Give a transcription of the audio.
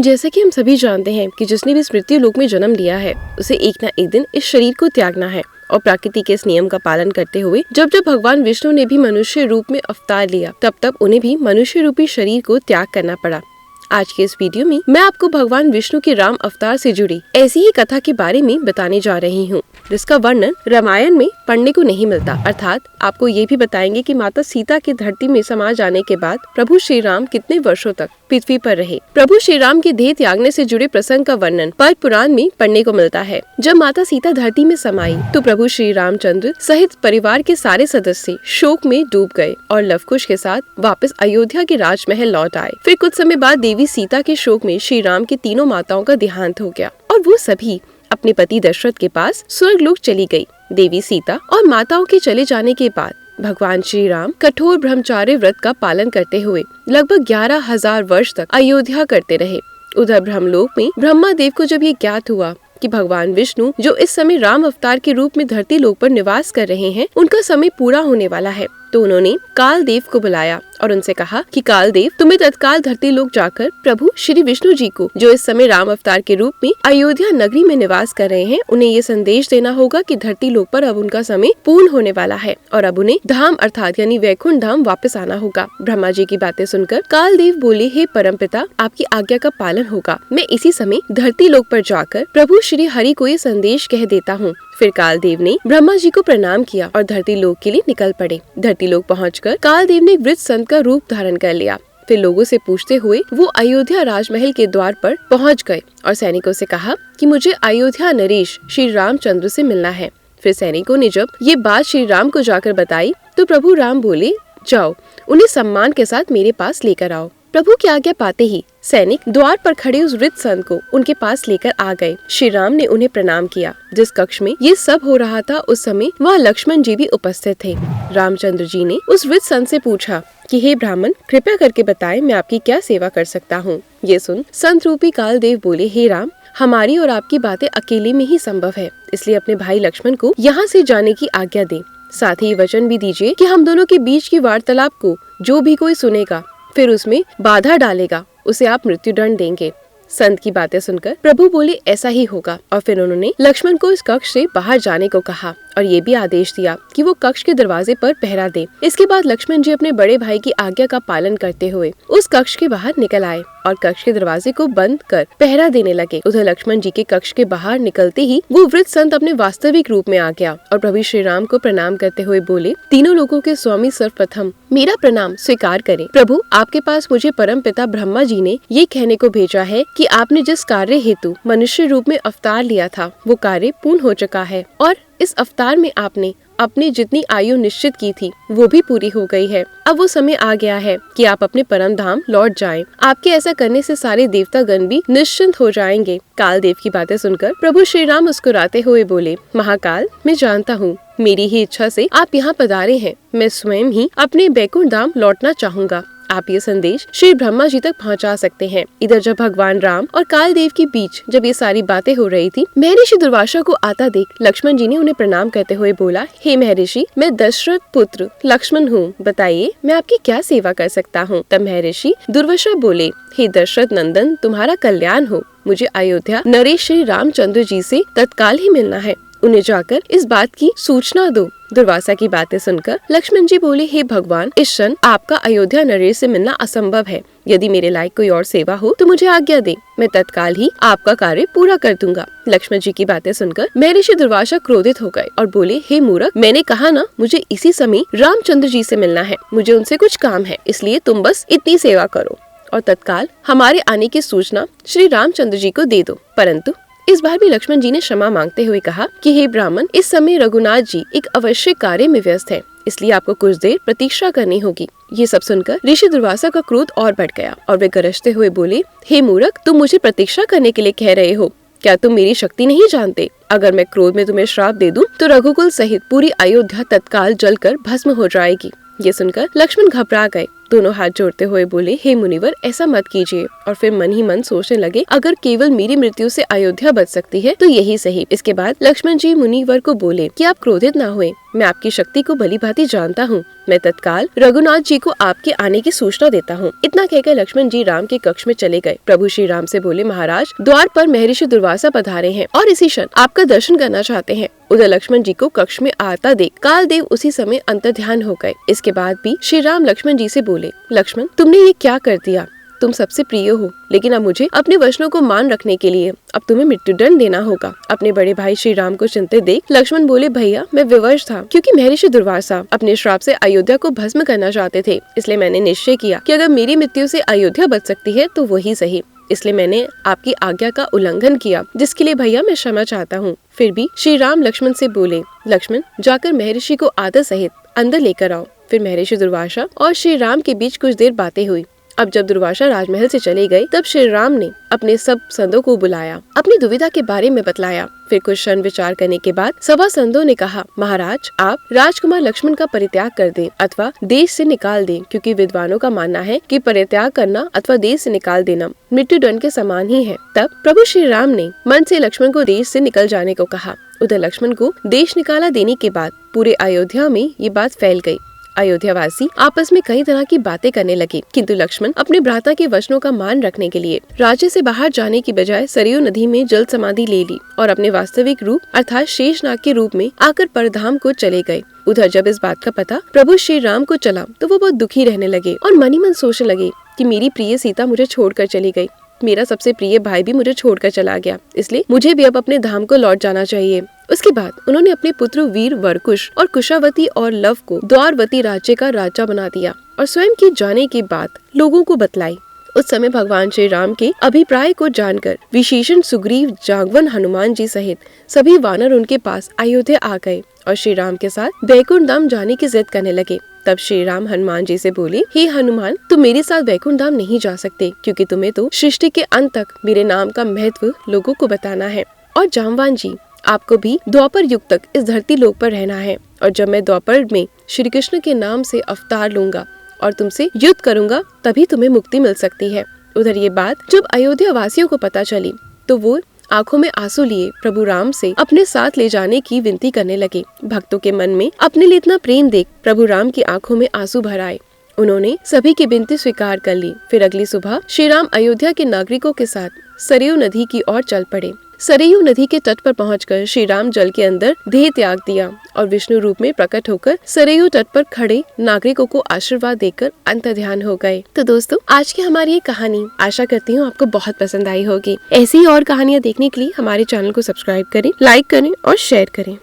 जैसा कि हम सभी जानते हैं कि जिसने भी इस मृत्यु लोक में जन्म लिया है उसे एक न एक दिन इस शरीर को त्यागना है। और प्रकृति के इस नियम का पालन करते हुए जब जब भगवान विष्णु ने भी मनुष्य रूप में अवतार लिया तब तब उन्हें भी मनुष्य रूपी शरीर को त्याग करना पड़ा। आज के इस वीडियो में मैं आपको भगवान विष्णु के राम अवतार से जुड़ी ऐसी ही कथा के बारे में बताने जा रही हूँ, जिसका वर्णन रामायण में पढ़ने को नहीं मिलता। अर्थात आपको ये भी बताएंगे कि माता सीता के धरती में समा जाने के बाद प्रभु श्री राम कितने वर्षों तक पृथ्वी पर रहे। प्रभु श्री राम के देह त्यागने से जुड़े प्रसंग का वर्णन पद्म पुराण में पढ़ने को मिलता है। जब माता सीता धरती में समाई तो प्रभु श्री रामचंद्र सहित परिवार के सारे सदस्य शोक में डूब गए और लवकुश के साथ वापस अयोध्या के राजमहल लौट आए। फिर कुछ समय बाद देवी सीता के शोक में श्री राम की तीनों माताओं का देहांत हो गया और वो सभी अपने पति दशरथ के पास स्वर्गलोक चली गई। देवी सीता और माताओं के चले जाने के बाद भगवान श्री राम कठोर ब्रह्मचार्य व्रत का पालन करते हुए लगभग 11,000 वर्ष तक अयोध्या करते रहे। उधर ब्रह्मलोक में ब्रह्मा देव को जब ये ज्ञात हुआ कि भगवान विष्णु जो इस समय राम अवतार के रूप में धरती लोक पर निवास कर रहे हैं उनका समय पूरा होने वाला है, तो उन्होंने काल देव को बुलाया और उनसे कहा कि काल देव तुम्हें तत्काल धरती लोक जाकर प्रभु श्री विष्णु जी को जो इस समय राम अवतार के रूप में अयोध्या नगरी में निवास कर रहे हैं उन्हें ये संदेश देना होगा कि धरती लोक पर अब उनका समय पूर्ण होने वाला है और अब उन्हें धाम अर्थात यानी वैकुंठ धाम वापस आना होगा। ब्रह्मा जी की बातें सुनकर काल देव बोले, हे परमपिता आपकी आज्ञा का पालन होगा। मैं इसी समय धरती लोक पर जाकर प्रभु श्री हरि को ये संदेश कह देता हूँ। फिर काल देव ने ब्रह्मा जी को प्रणाम किया और धरती लोक के लिए निकल पड़े। धरती लोक पहुंचकर काल देव ने वृद्ध संत का रूप धारण कर लिया। फिर लोगों से पूछते हुए वो अयोध्या राजमहल के द्वार पर पहुंच गए और सैनिकों से कहा कि मुझे अयोध्या नरेश श्री रामचंद्र से मिलना है। फिर सैनिकों ने जब ये बात श्री राम को जाकर बताई तो प्रभु राम बोले, जाओ उन्हें सम्मान के साथ मेरे पास लेकर आओ। प्रभु की आज्ञा पाते ही सैनिक द्वार पर खड़े उस वृद्ध संत को उनके पास लेकर आ गए। श्री राम ने उन्हें प्रणाम किया। जिस कक्ष में ये सब हो रहा था उस समय वहाँ लक्ष्मण जी भी उपस्थित थे। रामचंद्र जी ने उस वृद्ध संत से पूछा कि हे ब्राह्मण, कृपया करके बताएं मैं आपकी क्या सेवा कर सकता हूँ। ये सुन संत रूपी काल देव बोले, हे राम, हमारी और आपकी बातें अकेले में ही संभव है, इसलिए अपने भाई लक्ष्मण को यहाँ से जाने की आज्ञा दें। साथ ही वचन भी दीजिए कि हम दोनों के बीच की वार्तालाप को जो भी कोई सुनेगा फिर उसमें बाधा डालेगा उसे आप मृत्यु दंड देंगे। संत की बातें सुनकर प्रभु बोले, ऐसा ही होगा। और फिर उन्होंने लक्ष्मण को इस कक्ष से बाहर जाने को कहा और ये भी आदेश दिया कि वो कक्ष के दरवाजे पर पहरा दे। इसके बाद लक्ष्मण जी अपने बड़े भाई की आज्ञा का पालन करते हुए उस कक्ष के बाहर निकल आए और कक्ष के दरवाजे को बंद कर पहरा देने लगे। उधर लक्ष्मण जी के कक्ष के बाहर निकलते ही वो वृद्ध संत अपने वास्तविक रूप में आ गया और प्रभु श्री राम को प्रणाम करते हुए बोले, तीनों लोगों के स्वामी सर्वप्रथम मेरा प्रणाम स्वीकार करें। प्रभु आपके पास मुझे परम पिता ब्रह्मा जी ने ये कहने को भेजा है कि आपने जिस कार्य हेतु मनुष्य रूप में अवतार लिया था वो कार्य पूर्ण हो चुका है और इस अवतार में आपने अपनी जितनी आयु निश्चित की थी वो भी पूरी हो गई है। अब वो समय आ गया है कि आप अपने परम धाम लौट जाएं। आपके ऐसा करने से सारे देवता गण भी निश्चिंत हो जाएंगे। काल देव की बातें सुनकर प्रभु श्री राम मुस्कुराते हुए बोले, महाकाल, मैं जानता हूँ मेरी ही इच्छा से आप यहाँ पधारे हैं। मैं स्वयं ही अपने वैकुंठ धाम लौटना चाहूँगा। आप ये संदेश श्री ब्रह्मा जी तक पहुंचा सकते हैं। इधर जब भगवान राम और काल देव के बीच जब ये सारी बातें हो रही थी, महर्षि दुर्वासा को आता देख लक्ष्मण जी ने उन्हें प्रणाम करते हुए बोला, हे महर्षि, मैं दशरथ पुत्र लक्ष्मण हूँ, बताइए मैं आपकी क्या सेवा कर सकता हूँ। तब महर्षि दुर्वासा बोले, हे दशरथ नंदन, तुम्हारा कल्याण हो। मुझे अयोध्या नरेश श्री रामचंद्र जी से तत्काल ही मिलना है। उन्हें जाकर इस बात की सूचना दो। दुर्वासा की बातें सुनकर लक्ष्मण जी बोले, हे भगवान, इस क्षण आपका अयोध्या नरेश से मिलना असंभव है। यदि मेरे लायक कोई और सेवा हो तो मुझे आज्ञा दे, मैं तत्काल ही आपका कार्य पूरा कर दूंगा। लक्ष्मण जी की बातें सुनकर महर्षि दुर्वासा क्रोधित हो गए और बोले, हे मूर्ख, मैंने कहा ना मुझे इसी समय रामचंद्र जी से मिलना है। मुझे उनसे कुछ काम है, इसलिए तुम बस इतनी सेवा करो और तत्काल हमारे आने की सूचना श्री रामचंद्र जी को दे दो। परंतु इस बार भी लक्ष्मण जी ने क्षमा मांगते हुए कहा कि हे ब्राह्मण, इस समय रघुनाथ जी एक आवश्यक कार्य में व्यस्त है, इसलिए आपको कुछ देर प्रतीक्षा करनी होगी। ये सब सुनकर ऋषि दुर्वासा का क्रोध और बढ़ गया और वे गरजते हुए बोले, हे मूर्ख, तुम मुझे प्रतीक्षा करने के लिए कह रहे हो? क्या तुम मेरी शक्ति नहीं जानते? अगर मैं क्रोध में तुम्हें श्राप दे दूं तो रघुकुल सहित पूरी अयोध्या तत्काल जलकर भस्म हो जाएगी। ये सुनकर लक्ष्मण घबरा गए। दोनों हाथ जोड़ते हुए बोले, हे मुनिवर, ऐसा मत कीजिए। और फिर मन ही मन सोचने लगे, अगर केवल मेरी मृत्यु से अयोध्या बच सकती है तो यही सही। इसके बाद लक्ष्मण जी मुनिवर को बोले कि आप क्रोधित ना हुए, मैं आपकी शक्ति को भलीभांति जानता हूँ। मैं तत्काल रघुनाथ जी को आपके आने की सूचना देता हूँ। इतना कहकर लक्ष्मण जी राम के कक्ष में चले गए। प्रभु श्री राम से बोले, महाराज, द्वार पर महर्षि दुर्वासा पधारे हैं और इसी क्षण आपका दर्शन करना चाहते हैं। उधर लक्ष्मण जी को कक्ष में आता देख कालदेव उसी समय अंतर्ध्यान हो गए। इसके बाद भी श्री राम लक्ष्मण जी से बोले, लक्ष्मण, तुमने ये क्या कर दिया? तुम सबसे प्रिय हो, लेकिन अब मुझे अपने वचनों को मान रखने के लिए अब तुम्हें मृत्युदंड देना होगा। अपने बड़े भाई श्री राम को चिंतित देख लक्ष्मण बोले, भैया, मैं विवश था, क्योंकि महर्षि दुर्वासा अपने श्राप से अयोध्या को भस्म करना चाहते थे। इसलिए मैंने निश्चय किया कि अगर मेरी मृत्यु से अयोध्या बच सकती है तो वही सही। इसलिए मैंने आपकी आज्ञा का उल्लंघन किया, जिसके लिए भैया मैं क्षमा चाहता हूँ। फिर भी श्री राम लक्ष्मण से बोले, लक्ष्मण, जाकर महर्षि को आदर सहित अंदर लेकर आओ। फिर महर्षि दुर्वासा और श्री राम के बीच कुछ देर बातें हुई। अब जब दुर्वासा राजमहल से चले गए, तब श्री राम ने अपने सब संतों को बुलाया, अपनी दुविधा के बारे में बतलाया। फिर कुछ क्षण विचार करने के बाद सभा संतों ने कहा, महाराज, आप राजकुमार लक्ष्मण का परित्याग कर दें अथवा देश से निकाल दें, क्योंकि विद्वानों का मानना है कि परित्याग करना अथवा देश से निकाल देना मृत्युदंड के समान ही है। तब प्रभु श्री राम ने मन से लक्ष्मण को देश से निकल जाने को कहा। उधर लक्ष्मण को देश निकाला देने के बाद पूरे अयोध्या में ये बात फैल गयी। अयोध्यावासी आपस में कई तरह की बातें करने लगे, किंतु लक्ष्मण अपने भ्राता के वचनों का मान रखने के लिए राज्य से बाहर जाने की बजाय सरयू नदी में जल समाधि ले ली और अपने वास्तविक रूप अर्थात शेषनाग के रूप में आकर परधाम को चले गए। उधर जब इस बात का पता प्रभु श्री राम को चला तो वो बहुत दुखी रहने लगे और मन ही मन सोचने लगे कि मेरी प्रिय सीता मुझे छोड़कर चली गई, मेरा सबसे प्रिय भाई भी मुझे छोड़कर चला गया, इसलिए मुझे भी अब अपने धाम को लौट जाना चाहिए। उसके बाद उन्होंने अपने पुत्र वीर वरकुश और कुशावती और लव को द्वारवती राज्य का राजा बना दिया और स्वयं की जाने की बात लोगों को बतलाई। उस समय भगवान श्री राम के अभिप्राय को जानकर विशेषण सुग्रीव, जागवन, हनुमान जी सहित सभी वानर उनके पास अयोध्या आ गए और श्री राम के साथ वैकुंठ धाम जाने की जिद करने लगे। तब श्री राम हनुमान जी से बोले, हे हनुमान, तुम मेरे साथ वैकुंठ धाम नहीं जा सकते, क्योंकि तुम्हें तो सृष्टि के अंत तक मेरे नाम का महत्व लोगों को बताना है। और जामवान जी, आपको भी द्वापर युग तक इस धरती लोक पर रहना है, और जब मैं द्वापर में श्री कृष्ण के नाम से अवतार लूंगा और तुमसे युद्ध करूंगा, तभी तुम्हें मुक्ति मिल सकती है। उधर ये बात जब अयोध्या वासियों को पता चली तो वो आंखों में आंसू लिए प्रभु राम से अपने साथ ले जाने की विनती करने लगे। भक्तों के मन में अपने लिए इतना प्रेम देख प्रभु राम की आंखों में आंसू भर आए। उन्होंने सभी की विनती स्वीकार कर ली। फिर अगली सुबह श्री राम अयोध्या के नागरिकों के साथ सरयू नदी की ओर चल पड़े। सरयू नदी के तट पर पहुंचकर श्री राम जल के अंदर देह त्याग दिया और विष्णु रूप में प्रकट होकर सरयू तट पर खड़े नागरिकों को आशीर्वाद देकर अंतर्ध्यान हो गए। तो दोस्तों, आज की हमारी ये कहानी आशा करती हूँ आपको बहुत पसंद आई होगी। ऐसी ही और कहानियाँ देखने के लिए हमारे चैनल को सब्सक्राइब करें, लाइक करें और शेयर करें।